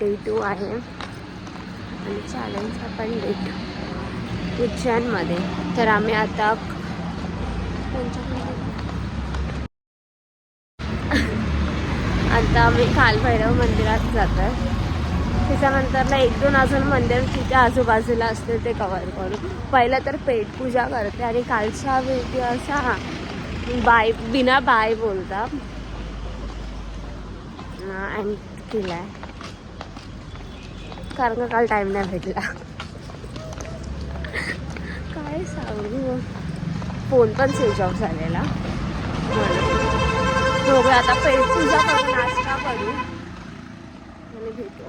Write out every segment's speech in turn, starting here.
Day 2 आहे आणि चॅलेंजचा पण डेट उज्जैनमध्ये. तर आम्ही आता आम्ही कालभैरव मंदिरात जातो आहे. त्याच्यानंतरला 1-2 अजून मंदिर तिथे आजूबाजूला असते ते कवर करू. पहिलं तर पेटपूजा करते आणि कालचा व्हिडिओ असा बिना बाय बोलता आणि केला आहे, कारण का काल टाईम नाही भेटला. काय सांगू, फोन पण स्विच ऑफ झालेला. म्हणून आता पेटपूजा करू, नाश्ता करू आणि भेटू.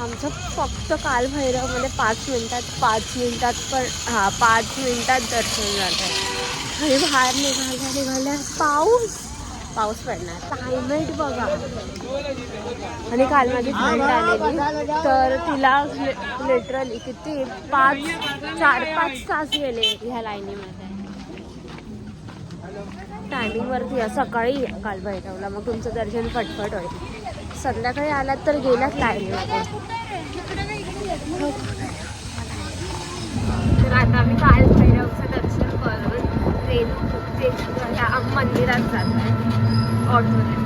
आमचं फक्त कालभैरवमध्ये 5 मिनिटात पण 5 मिनिटात दर्शन झालं. आणि बाहेर निघाल्या पाऊस पडणार. क्लायमेट बघा. आणि काल माझी फ्रेंड आलेली, तर तिला लिटरली किती 4-5 तास गेले ह्या लाईनीमध्ये. टायमिंगवरती सकाळी कालभैरवला, मग तुमचं दर्शन फटफट होईल. संध्याकाळी आलात तर गेलाच लाईनीमध्ये. तर आता आम्ही कालभैरवचं दर्शन करून मंदिरात जात आहे ऑटोने.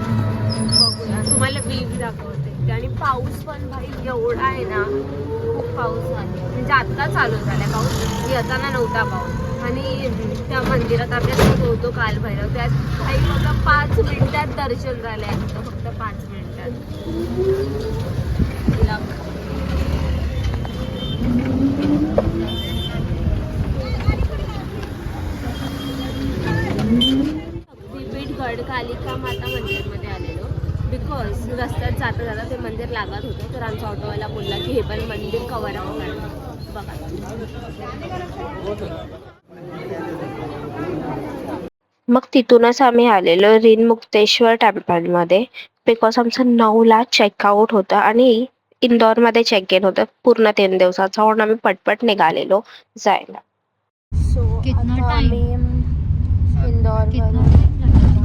बघूया, तुम्हाला व्ह्यू दाखवते. आणि पाऊस पण भाई एवढा आहे ना, खूप पाऊस आहे. म्हणजे आत्ता चालू झालाय पाऊस, येताना नव्हता पाऊस. आणि त्या मंदिरात आपल्याला होतो कालभैरव, त्यात काही बघा 5 मिनिटात दर्शन झालंय आमचं, फक्त 5 मिनिटात. गडकालिका माता मंदिरमध्ये आलेलो, बिकॉज रस्त्यात जाता ते मंदिर लागत होतं. तर आमचा ऑटोवाला बोलला की हे पण मंदिर कवर अप करा. बघा, मग तिथूनच आम्ही आलेलो ऋन्मुक्तेश्वर टेम्पलमध्ये, बिकॉज आमचं 9ला चेकआउट होतं आणि इंदोरमध्ये चेक इन होतं पूर्ण 3 दिवसाचं. म्हणून आम्ही पटपट निघालेलो जायला. सो आता आम्ही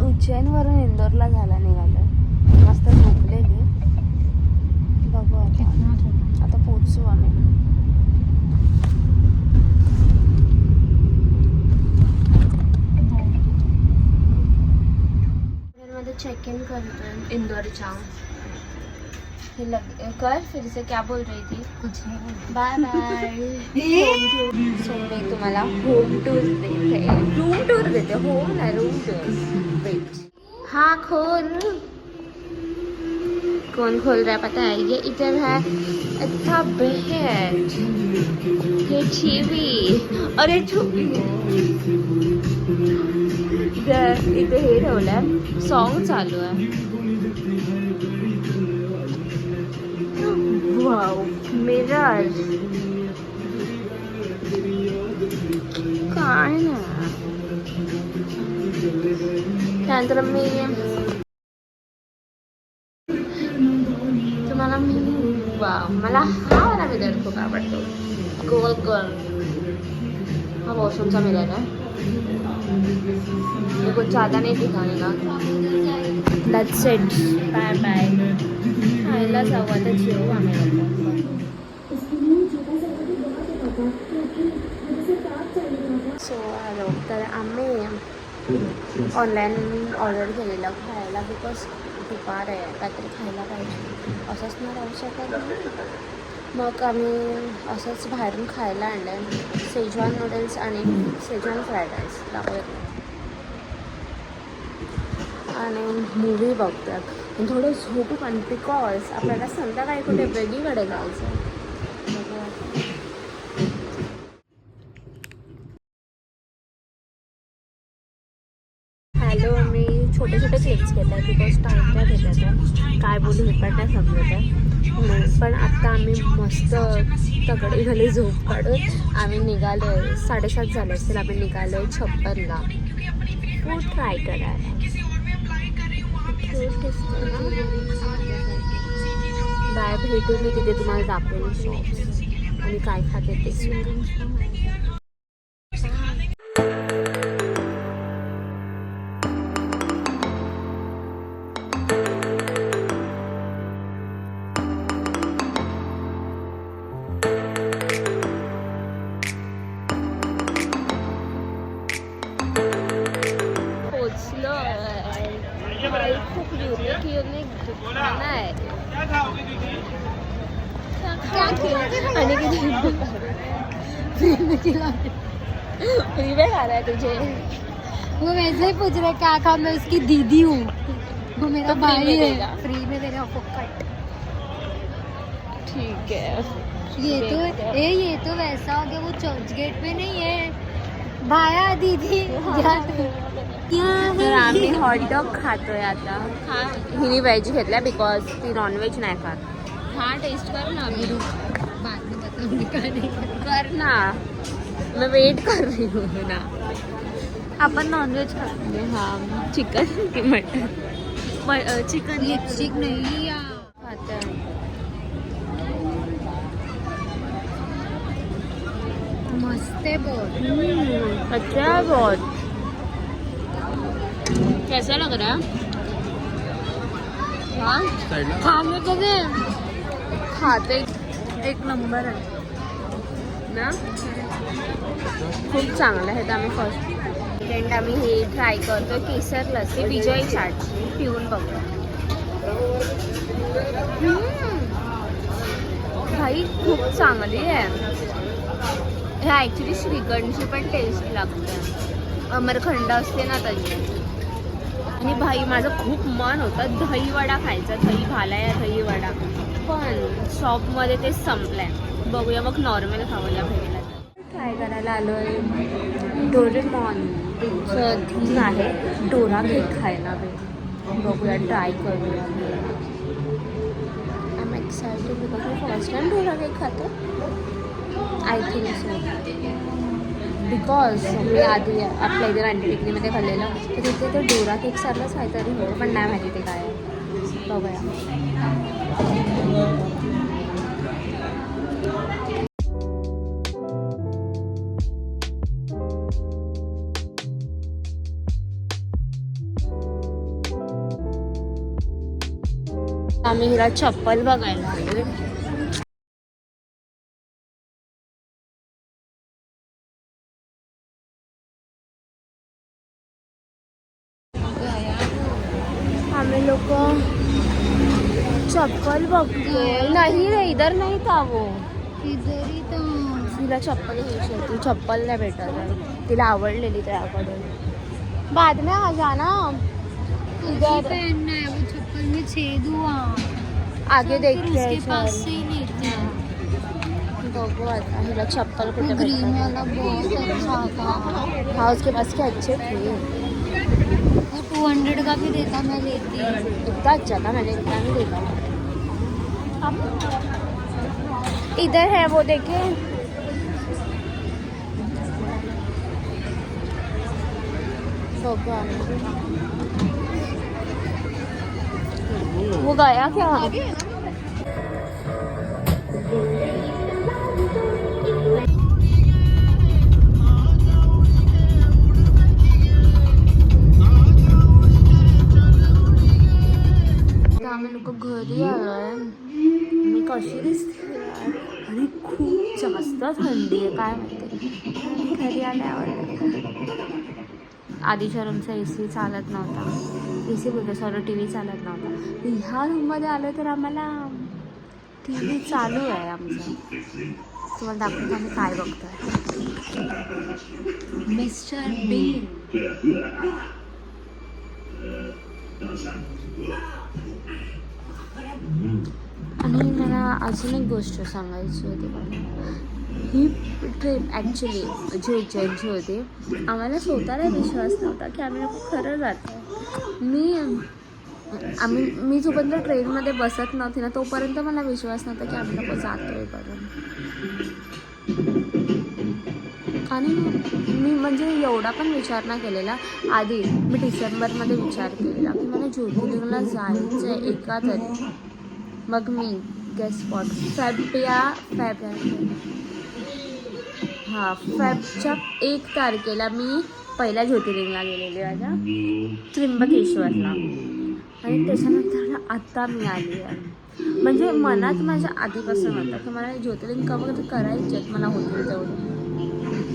उज्जैनवरून इंदोरला झाला निघालो. मस्त झोपलेली. बघू आता पोचू आम्ही. मध्ये चेक इन करतो इंदोरच्या. कर फिर से क्या बोल रही थी? कुछ नहीं. बाय सो मी तुम्हाला होम टूर देते, रूम टूर देते. होम नाही, रूम टूर. वेट, हाँ खोल. कौन खोल रहा है पता है? ये इधर है अच्छा बेड, ये टीवी और ये छोटी इथे हे ठेवलंय, सॉन्ग चालू आहे. वाव, मिरर काय ना. त्यानंतर मला हा वाला मिरर खूप आवडतो, गोल गोल. हा वॉशरूमचा मिरर आहे. कुछ ज़्यादा नहीं दिखाने का. That's it. Bye bye. खायला जाऊ आता, जेवू आम्ही. सो हॅलो, तर आम्ही ऑनलाईन ऑर्डर केलेलं खायला, बिकॉज दुपार आहे, काहीतरी खायला पाहिजे, असंच नाही राहू शकत. मग आम्ही असंच बाहेरून खायला आणलं आहे, शेजवान नूडल्स आणि शेजवान फ्राईड राईस दाखवत. आणि मूवी बघतात थोडं झोपू पण, बिकॉज आपल्याला संध्याकाळी कुठे वेगळीकडे जायचं. हॅलो, मी आम्ही छोटे छोटे क्लिप्स घेत आहे बिकॉज टाईम काय भेटत आहे, काय बोलू हे पण नाही समजत आहे म्हणून. पण आत्ता आम्ही मस्त तगडी भली झोप काढून आम्ही निघालो आहे. 7:30 झाले असतील. आम्ही निघालो आहे 56ला फूड ट्राय करायला. बाय भेटून मी तिथे तुम्हाला दाखवेल शॉप्स आणि काय खाते ते. खूप युनिक खाना आहे आणि फ्री में खा रहा है तुझे. वो वैसे ही पूछ रहे क्या खा, मैं उसकी दीदी हूँ, वो मेरा तो भाई है. फ्री में देगा फुक्कट. ठीक है. ये तो वैसा हो गया, वो चर्च गेट पे नहीं है भाया दीदी. तर आम्ही हॉटडॉग खातोय आता. हिने व्हेज घेतला बिकॉज ती नॉनव्हेज नाही खात. हा टेस्ट कर ना अभी. बाद में बताऊंगी का नहीं. कर ना, मैं वेट कर रही हूँ ना. आपण नॉनव्हेज खातो. हा चिकन की मटन. चिकन लिपस्टिक नहीं लिया. खाते हैं. मस्त है बहुत. अच्छा है बहुत. कैसा लग रहा है? हाँ खाने को दे. खाते एक नंबर आहे ना. खूप चांगलं आहे. तर आम्ही फर्स्ट सेकंड आम्ही हे ट्राय करतो केसर लस्सी विजय चाटची पिऊन बघतो. भाई खूप चांगली आहे. हे ॲक्च्युली श्रीखंडची पण टेस्ट लागते. अमरखंड असते ना त्याची. आणि भाई माझं खूप मन होतं दही वडा खायचा. दही घालाया दही वडा, पण शॉपमध्ये ते संपलंय. बघूया मग नॉर्मल खावायला भेटला. ट्राय करायला आलो आहे. डोरेमॉनचं थीम आहे. डोरा केक खायला भेट. बघूया ट्राय करूया. I am excited because me first time Dora cake खातो. आय थिंक सो बिकॉज मी आधी आपल्या इथे रांटी टिकलीमध्ये खाल्लेलं तर तिथे तो डोरा केक सारखंच काहीतरी हो, पण नाही माहिती ते काय आहे. बघूया. आम्ही हिला चप्पल बघायला आलो. आम्ही लोक चप्पल बघतो. नाही रे इधर नाही था वो. इधर ही तो. तिला चप्पल घ्यायची होती. चप्पल नाही भेटत आहे. तिला आवडलेली त्याकडून. बाद में आ जाना. इधर पहनना है. वो चप्पल में छेद हुआ. आगे देखते हैं. उसके पास से ही लेते हैं. बघू आता हिला चप्पल कुठे ग्रीन भेटतात. वाला बहुत अच्छा था. हाँ उसके पास के अच्छे थे. वो 200 का भी देता मैं लेती. इतना अच्छा था, मैंने इतना नहीं देखा. इधर है वो देखिए. वो गया क्या? आम्ही लोक घरी आलोय. मी कशी दिसते यार. आणि खूप जास्त थंडी आहे काय माहिती. घरी आल्यावर आधीच्या रूमचा AC चालत नव्हता. AC बोलतो सॉरी TV चालत नव्हता. ह्या रूममध्ये आलो तर आम्हाला TV चालू आहे आमचा. तुम्हाला दाखवतो आम्ही काय बघतोय. Mister Bean. आणि मला अजून एक गोष्ट सांगायची होती. मला ही ट्रिप ॲक्च्युली जी उज्जैनची होती, आम्हाला स्वतःला विश्वास नव्हता की आम्ही लोक खरं जातो आहे. मी जोपर्यंत ट्रेनमध्ये बसत नव्हती ना तोपर्यंत मला विश्वास नव्हता की आम्ही लोक जातो आहे करून. आणि मी म्हणजे एवढा पण विचार नाही केलेला. आधी मी डिसेंबरमध्ये विचार केलेला की मला ज्योतिर्लिंगला जायचं आहे एका तरी. मग मी गेस स्पॉट फेबच्या 1 तारखेला मी पहिल्या ज्योतिर्लिंगला गेलेले माझ्या त्र्यंबकेश्वरला. आणि त्याच्यानंतर आता मी आली आहे. म्हणजे मनात माझ्या आधीपासून होतं की मला ज्योतिर्लिंग कवर करायचे आहेत, मला होतील तेवढे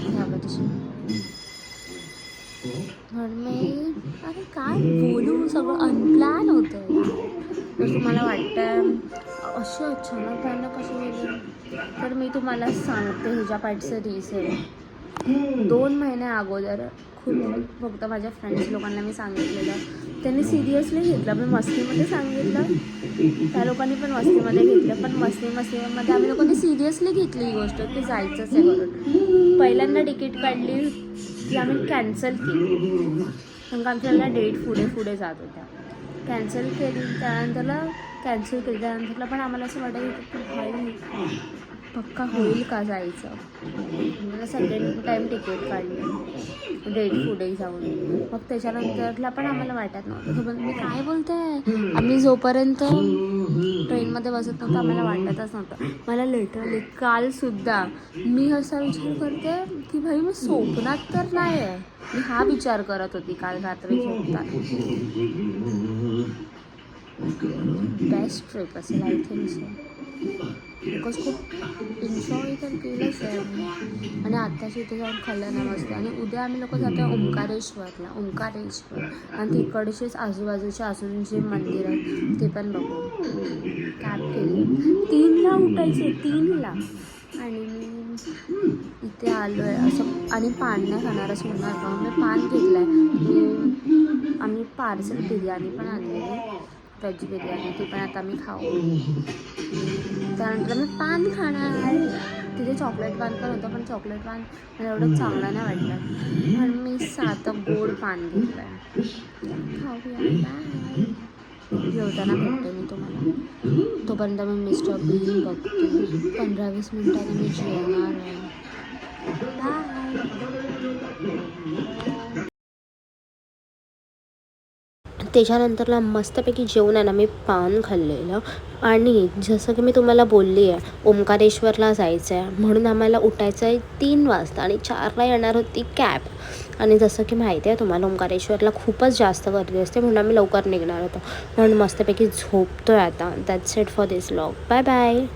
ह्या वर्षी. म्हणून मी अरे काय बोलू, सगळं अनप्लॅन होतं. तर तुम्हाला वाटतं असे अचानक त्यांना कसं गेलं, तर मी तुम्हाला सांगते ह्याच्या पाठचं रिझन. 2 महिन्या अगोदर फक्त माझ्या फ्रेंड्स लोकांना मी सांगितलेलं, त्यांनी सिरियसली घेतलं. मी मस्तीमध्ये सांगितलं, त्या लोकांनी पण मस्तीमध्ये घेतलं. पण मस्तीमध्ये आम्ही लोकांनी सिरियसली घेतली ही गोष्ट की जायचंच आहे म्हणून. पहिल्यांदा तिकीट काढली ती आम्ही कॅन्सल केली, कारण आमच्याला डेट पुढे जात होत्या. कॅन्सल केली त्यानंतरला पण आम्हाला असं वाटायचं की भाई पक्का होईल का जायचं. मला सेकंड टाईम तिकीट काढली डेट पुढे जाऊन. मग त्याच्यानंतरला पण आम्हाला वाटत नव्हतं. पण मी काय बोलते, आम्ही जोपर्यंत ट्रेनमध्ये बसत नव्हतं आम्हाला वाटतच नव्हतं. मला लिटरली कालसुद्धा मी असा विचार करते की भाई मी स्वप्नात तर नाही आहे. मी हा विचार करत होती काल रात्री झोपताना. बेस्ट ट्रिप असेल आय थिंक सो. बिकॉज खूप एन्जॉय तर केलंच आहे आम्ही. आणि आत्ताच इथे जाऊन खाल्लं ना मस्त. आणि उद्या आम्ही लोक जातो आहे ओंकारेश्वर. आणि तिकडचेच आजूबाजूचे अजून जे मंदिर आहेत ते पण बघू. कॅब केली 3ला उठायचे 3ला. आणि मी इथे आलो आहे असं. आणि पान नाही खाणार असं म्हणणार का, मी पान घेतलं आहे. आम्ही पार्सल बिर्याणी पण आणलेली, व्हेज बिर्याणी, ती पण आता मी खाऊ. त्यानंतर मी पान खाणार. तिथे चॉकलेट पान पण होतं, पण चॉकलेट पान मला एवढं चांगलं नाही वाटलं म्हणून मी साधं गोड पान घेतलं आहे. खाऊया. जेवताना भेटते मी तुम्हाला. तोपर्यंत मी मिस्टर बीन बघते. 15-20 मिनिटांनी मी जेवणार आहे. त्याच्यानंतरला मस्तपैकी जेवण आहे ना मी पान खाल्लेलं. आणि जसं की मी तुम्हाला बोलली आहे ओंकारेश्वरला जायचं आहे म्हणून आम्हाला उठायचं आहे 3 वाजता आणि 4ला येणार होती कॅब. आणि जसं की माहिती आहे तुम्हाला ओंकारेश्वरला खूपच जास्त गर्दी असते म्हणून आम्ही लवकर निघणार होतो. म्हणून मस्तपैकी झोपतो आहे आता. That's it for this vlog. Bye bye.